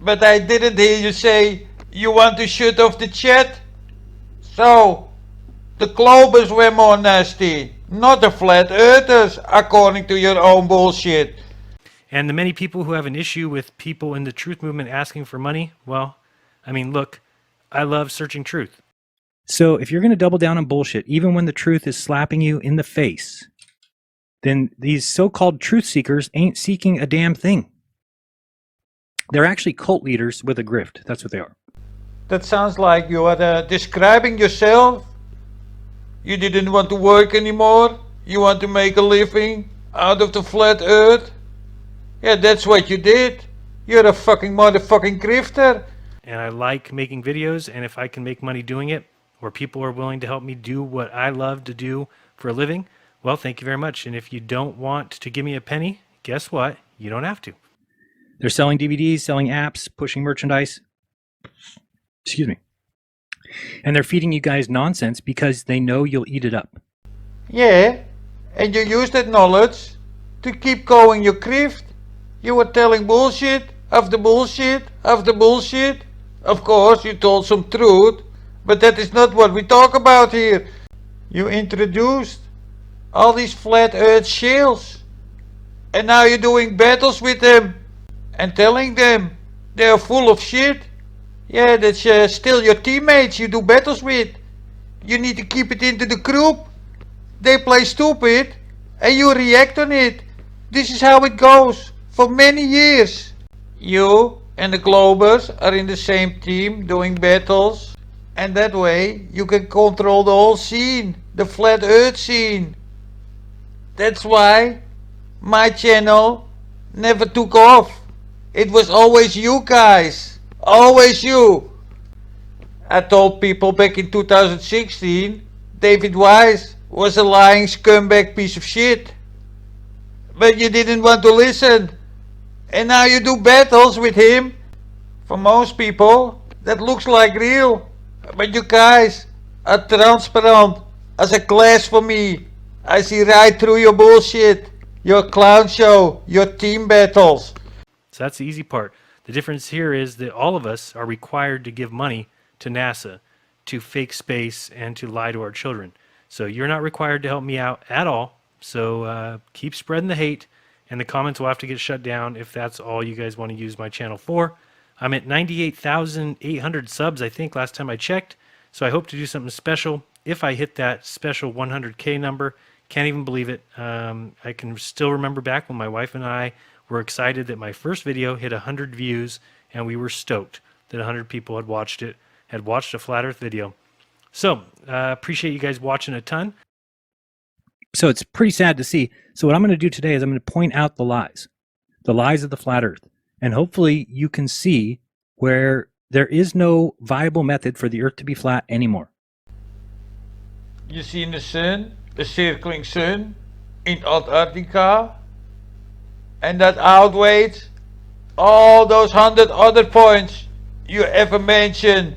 But I didn't hear you say you want to shut off the chat. So, the Globers were more nasty, not the Flat Earthers, according to your own bullshit. And the many people who have an issue with people in the truth movement asking for money, well, I mean, look, I love searching truth. So if you're going to double down on bullshit, even when the truth is slapping you in the face, then these so-called truth seekers ain't seeking a damn thing. They're actually cult leaders with a grift. That's what they are. That sounds like you are describing yourself. You didn't want to work anymore. You want to make a living out of the flat earth. Yeah, that's what you did. You're a fucking motherfucking grifter. And I like making videos, and if I can make money doing it, or people are willing to help me do what I love to do for a living, well, thank you very much. And if you don't want to give me a penny, guess what? You don't have to. They're selling DVDs, selling apps, pushing merchandise. Excuse me. And they're feeding you guys nonsense because they know you'll eat it up. Yeah, and you use that knowledge to keep going your grift. You were telling bullshit after bullshit after bullshit. Of course, you told some truth, but that is not what we talk about here. You introduced all these flat earth shills, and now you're doing battles with them and telling them they're full of shit. Yeah, that's still your teammates you do battles with. You need to keep it into the group. They play stupid and you react on it. This is how it goes for many years. You and the Globers are in the same team doing battles, and that way you can control the whole scene, the flat earth scene. That's why my channel never took off. It was always you guys. Always you. I told people back in 2016 David Wise was a lying scumbag piece of shit. But you didn't want to listen. And now you do battles with him. For most people, that looks like real. But you guys are transparent as a glass for me. I see right through your bullshit, your clown show, your team battles. So that's the easy part. The difference here is that all of us are required to give money to NASA, to fake space, and to lie to our children. So you're not required to help me out at all. So keep spreading the hate, and the comments will have to get shut down if that's all you guys want to use my channel for. I'm at 98,800 subs, I think, last time I checked. So I hope to do something special if I hit that special 100K number. Can't even believe it. I can still remember back when my wife and I were excited that my first video hit 100 views, and we were stoked that 100 people had watched it, had watched a Flat Earth video. So, appreciate you guys watching a ton. So it's pretty sad to see. So what I'm going to do today is I'm going to point out the lies of the Flat Earth. And hopefully you can see where there is no viable method for the Earth to be flat anymore. You seen the sun, the circling sun, in Antarctica? And that outweighs all those 100 other points you ever mentioned.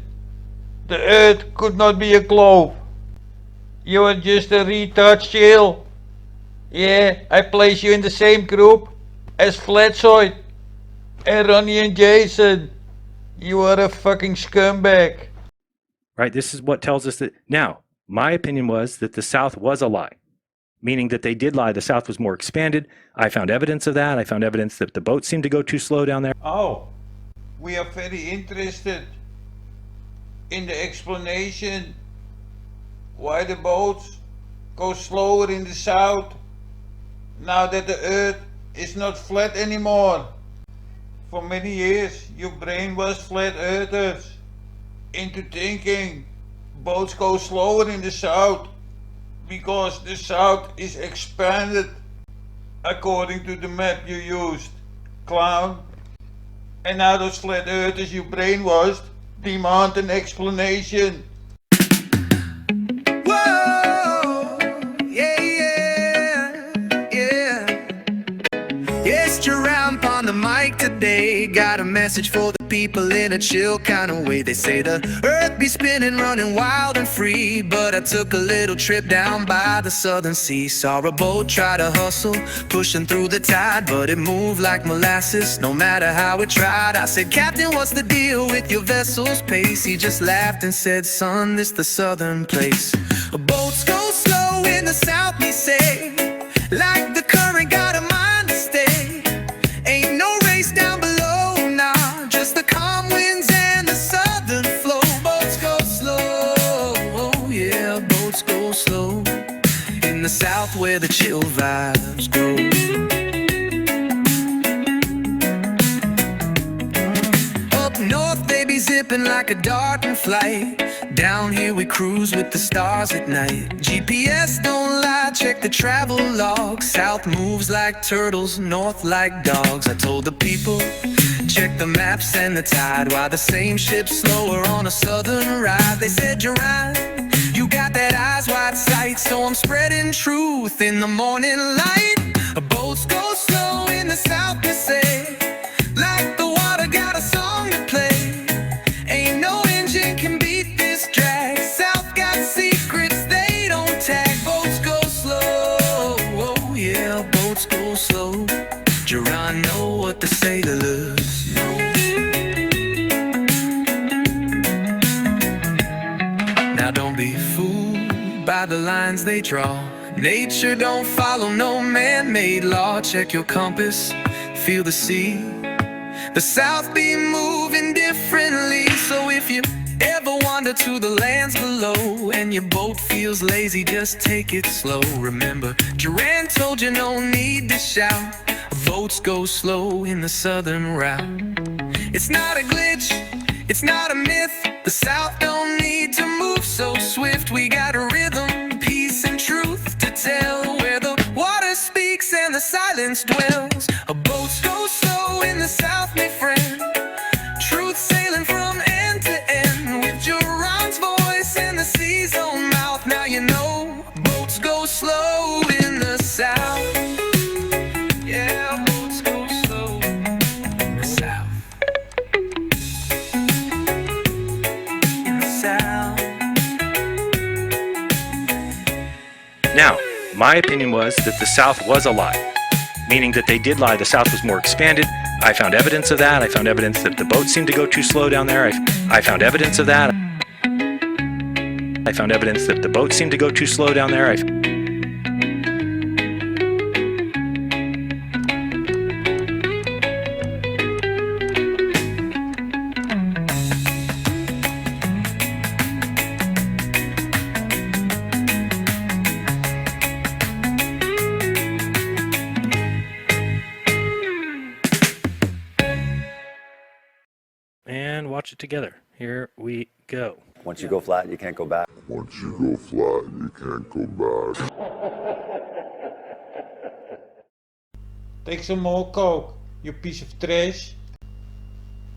The Earth could not be a globe. You are just a retard shill. Yeah, I place you in the same group as Flatsoid and Ronnie and Jason. You are a fucking scumbag. Right, this is what tells us that. Now, my opinion was that the South was a lie. Meaning that they did lie. The South was more expanded. I found evidence of that. I found evidence that the boats seemed to go too slow down there. Oh, we are very interested in the explanation why the boats go slower in the South now that the Earth is not flat anymore. For many years you brainwashed Flat Earthers into thinking boats go slower in the South because the South is expanded according to the map you used, clown. And now those Flat Earthers you brainwashed demand an explanation. Whoa, yeah, yeah, yeah. Yes, you're around on the mic today. Gotta message for the people in a chill kind of way. They say the earth be spinning, running wild and free, but I took a little trip down by the southern sea. Saw a boat try to hustle, pushing through the tide, but it moved like molasses, no matter how it tried. I said, Captain, what's the deal with your vessel's pace? He just laughed and said, son, this the southern place. Boats go slow in the south, he say, like the current got a mind to stay. Ain't no race down below, nah, just the calm winds and the southern flow. Boats go slow, oh yeah, boats go slow in the south where the chill vibes go. Up north they be zipping like a dart in flight. Down here we cruise with the stars at night. GPS don't lie, check the travel log. South moves like turtles, north like dogs. I told the people, check the maps and the tide, while the same ship's slower on a southern ride. They said, you're right, you got that eyes wide sight, so I'm spreading truth in the morning light. Boats go slow in the south, they say, like the water got a song to play. Ain't no engine can beat this drag. South got secrets they don't tag. Boats go slow, oh yeah, boats go slow. Geron know what the sailors know. Now don't be fooled by the lines they draw. Nature don't follow no man-made law. Check your compass, feel the sea. The south be moving differently, so if you ever wander to the lands below and your boat feels lazy, just take it slow. Remember, Duran told you no need to shout. Boats go slow in the southern route. It's not a glitch, it's not a myth. The south don't need to move so swift. We got a rhythm, peace and truth to tell, where the water speaks and the silence dwells. Boats go slow in the south, my friend. Truth sailing from end to end, with Duran's voice and the sea's own mouth. Now you know, boats go slow in the south. Yeah, boats go slow in the south. In the south. Now, my opinion was that the South was a lie, meaning that they did lie. The South was more expanded. I found evidence of that. I found evidence that the boats seemed to go too slow down there. I found evidence of that. I found evidence that the boats seemed to go too slow down there. And watch it together. Here we go. Once you go flat, you can't go back. Once you go flat, you can't go back. Take some more coke, you piece of trash.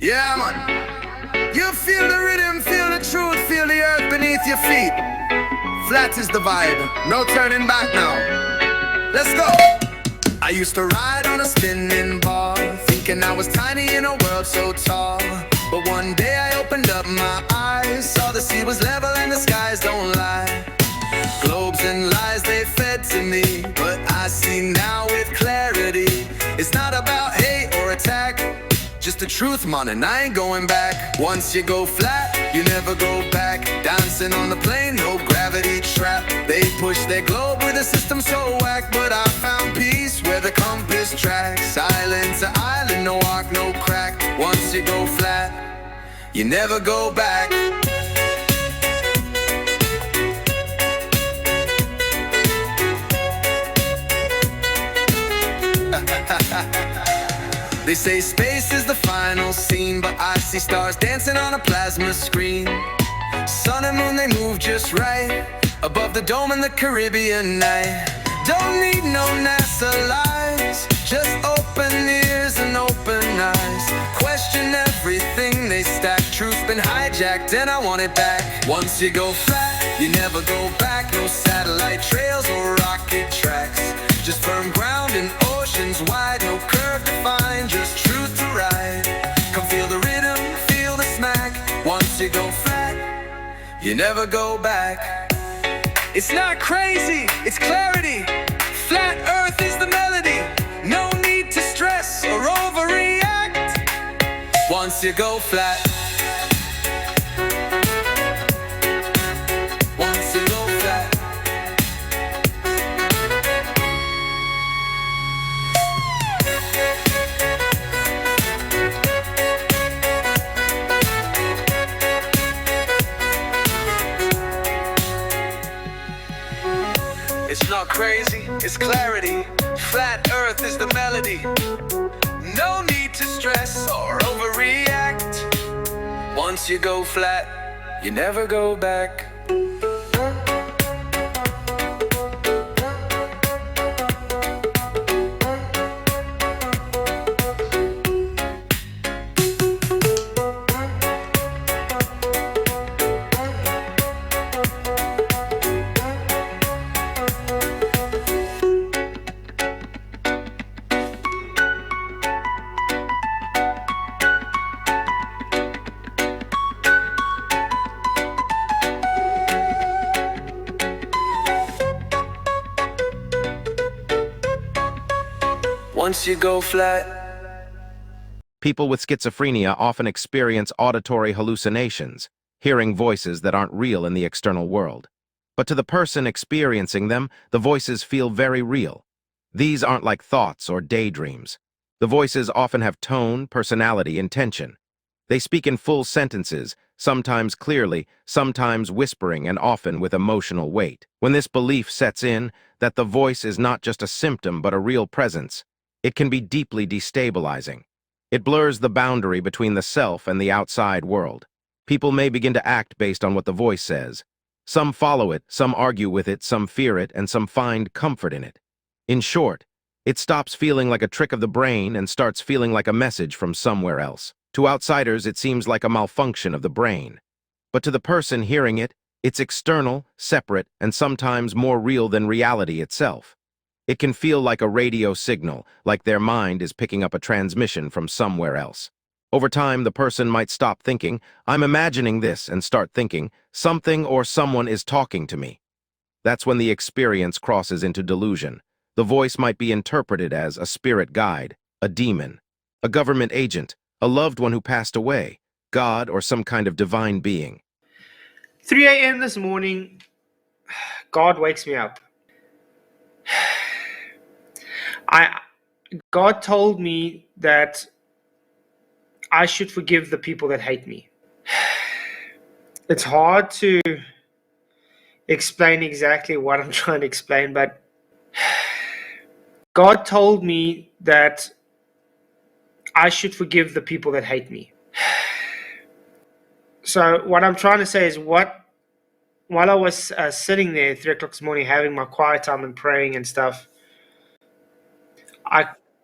Yeah, man. You feel the rhythm, feel the truth, feel the earth beneath your feet. Flat is the vibe, no turning back now. Let's go. I used to ride on a spinning ball, thinking I was tiny in a world so tall. But one day I opened up my eyes, saw the sea was level and the skies don't lie. Globes and lies they fed to me, but I see now with clarity. It's not about hate or attack, just the truth, man, and I ain't going back. Once you go flat, you never go back. Dancing on the plane, no gravity trap. They push their globe with a system so whack, but I found peace where the compass tracks. Island to island, no arc, no crack. Once you go flat, you never go back. They say space is the final scene, but I see stars dancing on a plasma screen. Sun and moon, they move just right above the dome in the Caribbean night. Don't need no NASA lights, just open ears and open eyes. Question everything they stack. Truth's been hijacked and I want it back. Once you go flat, you never go back. No satellite trails or rocket tracks, just firm ground in oceans wide. No curve defined, just truth to ride. Come feel you never go back. It's not crazy, it's clarity. Flat earth is the melody. No need to stress or overreact once you go flat. Once you go flat. It's not crazy, it's clarity. Flat earth is the melody. No need to stress or overreact. Once you go flat, you never go back. Once you go flat. People with schizophrenia often experience auditory hallucinations, hearing voices that aren't real in the external world. But to the person experiencing them, the voices feel very real. These aren't like thoughts or daydreams. The voices often have tone, personality, intention. They speak in full sentences, sometimes clearly, sometimes whispering, and often with emotional weight. When this belief sets in, that the voice is not just a symptom but a real presence, it can be deeply destabilizing. It blurs the boundary between the self and the outside world. People may begin to act based on what the voice says. Some follow it, some argue with it, some fear it, and some find comfort in it. In short, it stops feeling like a trick of the brain and starts feeling like a message from somewhere else. To outsiders, it seems like a malfunction of the brain. But to the person hearing it, it's external, separate, and sometimes more real than reality itself. It can feel like a radio signal, like their mind is picking up a transmission from somewhere else. Over time, the person might stop thinking, "I'm imagining this," and start thinking, "Something or someone is talking to me." That's when the experience crosses into delusion. The voice might be interpreted as a spirit guide, a demon, a government agent, a loved one who passed away, God, or some kind of divine being. 3 a.m. this morning, God wakes me up. God told me that I should forgive the people that hate me. It's hard to explain exactly what I'm trying to explain, but God told me that I should forgive the people that hate me. So what I'm trying to say is, while I was sitting there at 3 o'clock this morning having my quiet time and praying and stuff,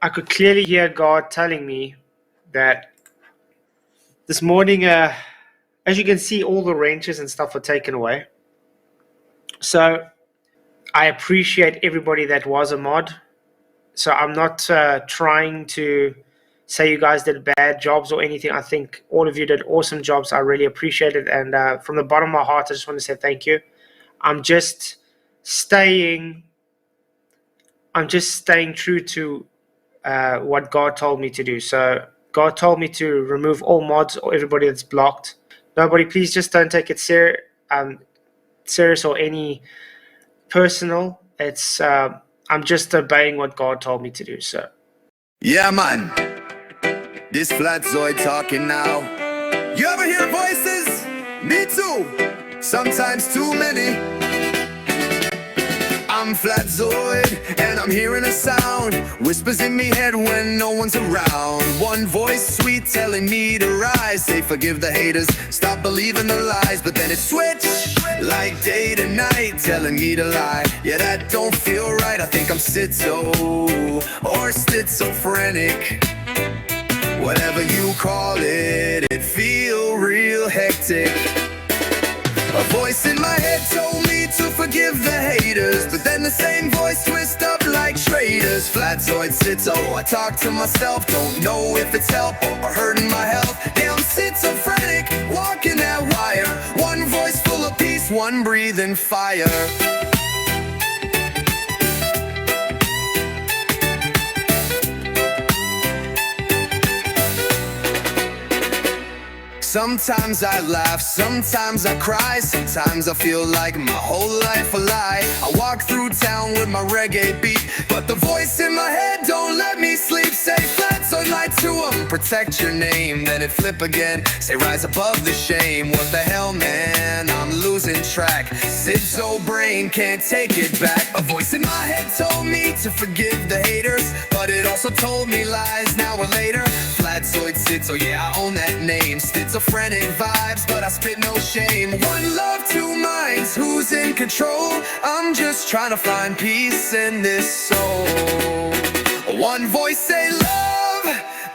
I could clearly hear God telling me that this morning, as you can see, all the wrenches and stuff were taken away. So I appreciate everybody that was a mod. So I'm not trying to say you guys did bad jobs or anything. I think all of you did awesome jobs. I really appreciate it. And from the bottom of my heart, I just want to say thank you. I'm just staying true to what God told me to do. So God told me to remove all mods or everybody that's blocked. Nobody, please just don't take it serious or any personal. It's I'm just obeying what God told me to do. So Yeah, man. This Flatzoid talking now. You ever hear voices? Me too. Sometimes too many. I'm Flatzoid, and I'm hearing a sound. Whispers in me head when no one's around. One voice sweet telling me to rise. Say forgive the haters, stop believing the lies. But then it switched, like day to night, telling me to lie. Yeah, that don't feel right. I think I'm schizo or schizophrenic. Whatever you call it, it feel real hectic. A voice in my head told me to forgive the haters, but then the same voice twist up like traitors. Flatzoid schizo, I talk to myself, don't know if it's help or hurting my health. Damn schizophrenic, walking that wire. One voice full of people just one breathing fire. Sometimes I laugh, sometimes I cry, sometimes I feel like my whole life a lie. I walk through town with my reggae beat, but the voice in my head don't let me sleep. Say flat, so lie to 'em, protect your name, then it flip again. Say rise above the shame, what the hell man, I'm losing track. Sid's old brain can't take it back. A voice in my head told me to forgive the haters, but it also told me lies now or later. Flatzoid Sid, so yeah, I own that name. Schizophrenic vibes, but I spit no shame. One love, two minds, who's in control? I'm just trying to find peace in this soul. One voice say love,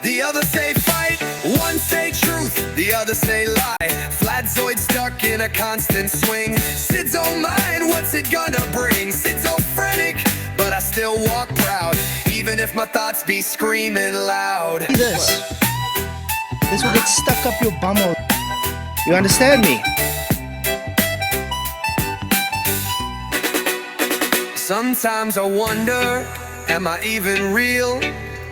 the other say fight. One say truth, the other say lie. Flatzoid stuck in a constant swing. Sid's own mind, what's it gonna bring? Schizophrenic, but I still walk proud, even if my thoughts be screaming loud. This will get stuck up your bumhole. You understand me? Sometimes I wonder, am I even real?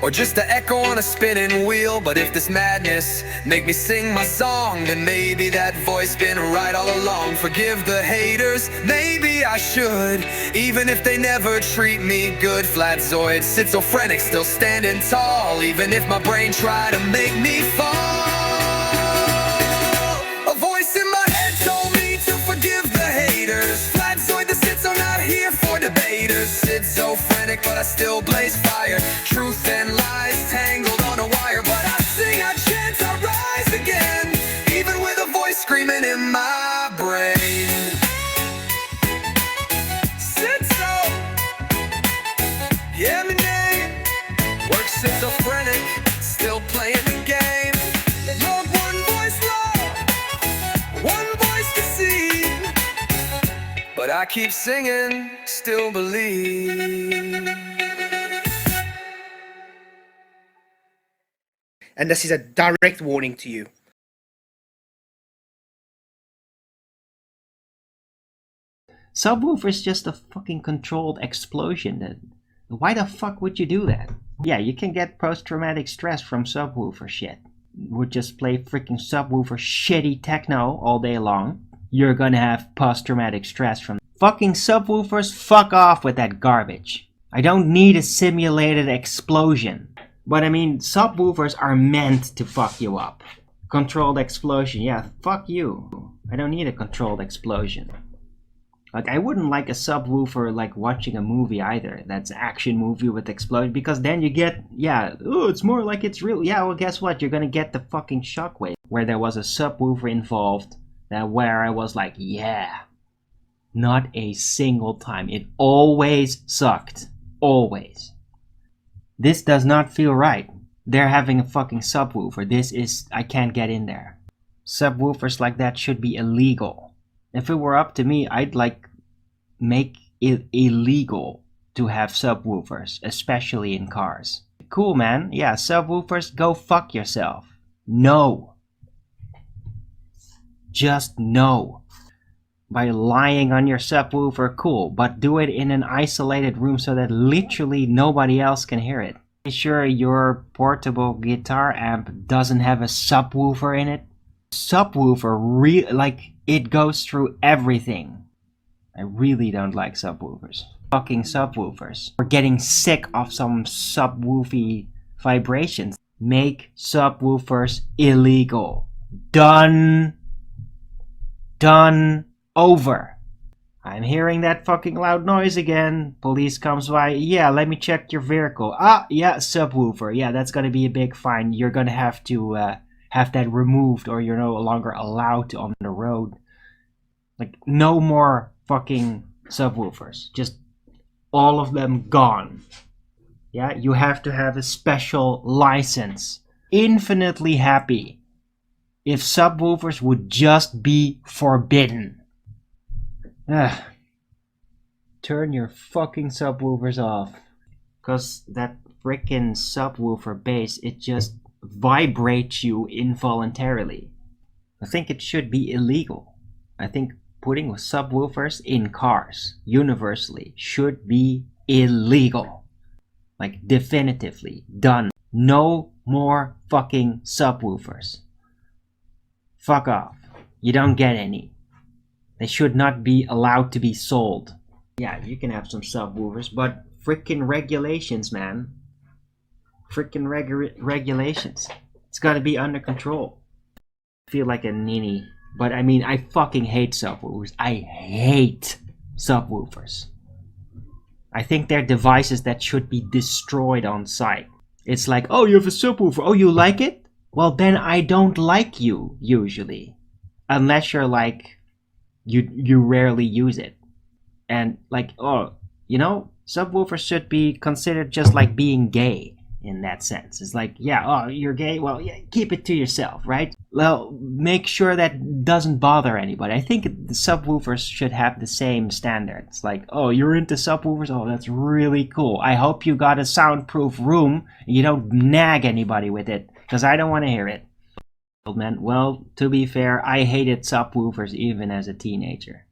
Or just an echo on a spinning wheel? But if this madness make me sing my song, then maybe that voice been right all along. Forgive the haters, maybe I should, even if they never treat me good. Flatzoid, schizophrenic, still standing tall, even if my brain try to make me fall. A voice in my head told me to forgive the haters. Flatzoid, the schizo, not here for debaters. Schizophrenic, but I still blaze fire. Truth and lies tangled on a wire, but I sing, I chant, I rise again, even with a voice screaming in my brain. Schizo, yeah, my name. Work schizophrenic, still playing the game. Love, one voice love, one voice deceive, but I keep singing, still believe. And this is a direct warning to you. Subwoofer is just a fucking controlled explosion. Why the fuck would you do that? Yeah, you can get post-traumatic stress from subwoofer shit. Would just play freaking subwoofer shitty techno all day long. You're gonna have post-traumatic stress from fucking subwoofers. Fuck off with that garbage. I don't need a simulated explosion. But I mean, subwoofers are meant to fuck you up. Controlled explosion, yeah, fuck you. I don't need a controlled explosion. Like, I wouldn't like a subwoofer like watching a movie either. That's action movie with explosion, because then you get, yeah, oh, it's more like it's real. Yeah, well, guess what? You're gonna get the fucking shockwave. Where there was a subwoofer involved, where I was like, yeah. Not a single time. It always sucked. Always. This does not feel right. They're having a fucking subwoofer. This is, I can't get in there. Subwoofers like that should be illegal. If it were up to me, I'd like make it illegal to have subwoofers, especially in cars. Cool, man. Yeah, subwoofers, go fuck yourself. No. Just no. By lying on your subwoofer, cool, but do it in an isolated room so that literally nobody else can hear it. Be sure your portable guitar amp doesn't have a subwoofer in it. Subwoofer, like, it goes through everything. I really don't like subwoofers. Fucking subwoofers. We're getting sick of some subwoofy vibrations. Make subwoofers illegal. Done. Done. Over. I'm hearing that fucking loud noise again. Police comes by. Yeah, let me check your vehicle. Ah, yeah, subwoofer. Yeah, that's gonna be a big fine. You're gonna have to have that removed, or you're no longer allowed to on the road. Like, no more fucking subwoofers. Just all of them gone. Yeah, you have to have a special license. Infinitely happy if subwoofers would just be forbidden. Ugh. Turn your fucking subwoofers off. Because that frickin' subwoofer bass, it just vibrates you involuntarily. I think it should be illegal. I think putting subwoofers in cars universally should be illegal. Like, definitively done. No more fucking subwoofers. Fuck off. You don't get any. They should not be allowed to be sold. Yeah, you can have some subwoofers, but frickin' regulations, man. Frickin' regulations. It's gotta be under control. I feel like a ninny, but I mean, I fucking hate subwoofers. I hate subwoofers. I think they're devices that should be destroyed on sight. It's like, oh, you have a subwoofer. Oh, you like it? Well, then I don't like you, usually. Unless you're like, you rarely use it. And like, oh, you know, subwoofers should be considered just like being gay in that sense. It's like, yeah, oh, you're gay? Well, yeah, keep it to yourself, right? Well, make sure that doesn't bother anybody. I think the subwoofers should have the same standards. Like, oh, you're into subwoofers? Oh, that's really cool. I hope you got a soundproof room and you don't nag anybody with it, because I don't want to hear it. Man, well, to be fair, I hated subwoofers even as a teenager.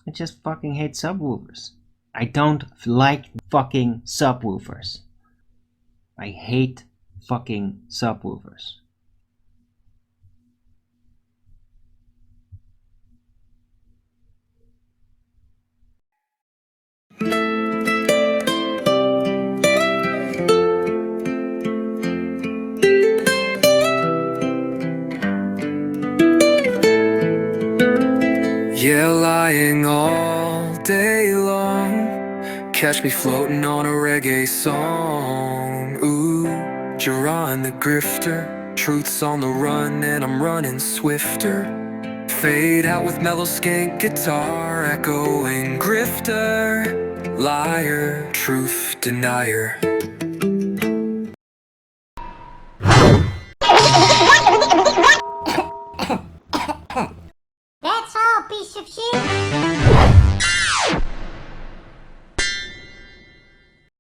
I just fucking hate subwoofers. I don't like fucking subwoofers. I hate fucking subwoofers. Yeah, lying all day long, catch me floating on a reggae song. Ooh, Duran the grifter, truth's on the run and I'm running swifter. Fade out with mellow skank guitar echoing grifter, liar, truth denier.